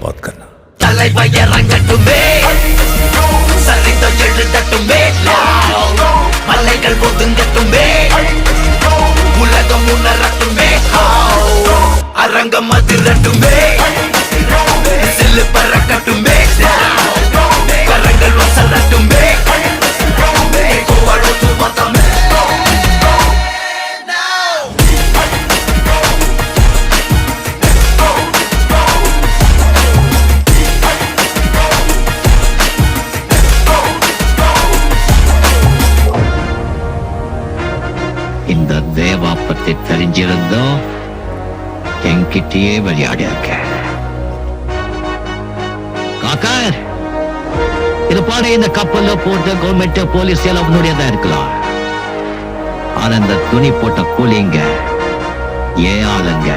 बात करना। தலைவயரங்கட்டுமே சரிதம் எழுதட்டுமே மலைகள் ஒதுங்கட்டுமே உலகம் உணரட்டுமே அரங்கம் அதிரட்டுமே சில்லு பறக்கட்டுமே கரங்கள் வசரட்டுமே இந்த தேவா பத்தி தெரிஞ்சிருந்தோம் என்கிட்டயே விளையாடி இருக்க காக்கா இது பாரு, இந்த கப்பல்ல போட்ட கவர்மெண்ட் போலீஸ் எல்லாம் உன்னுடையதா இருக்கலாம். ஆனா இந்த துணி போட்ட கூலிங்க ஏன் ஆளுங்க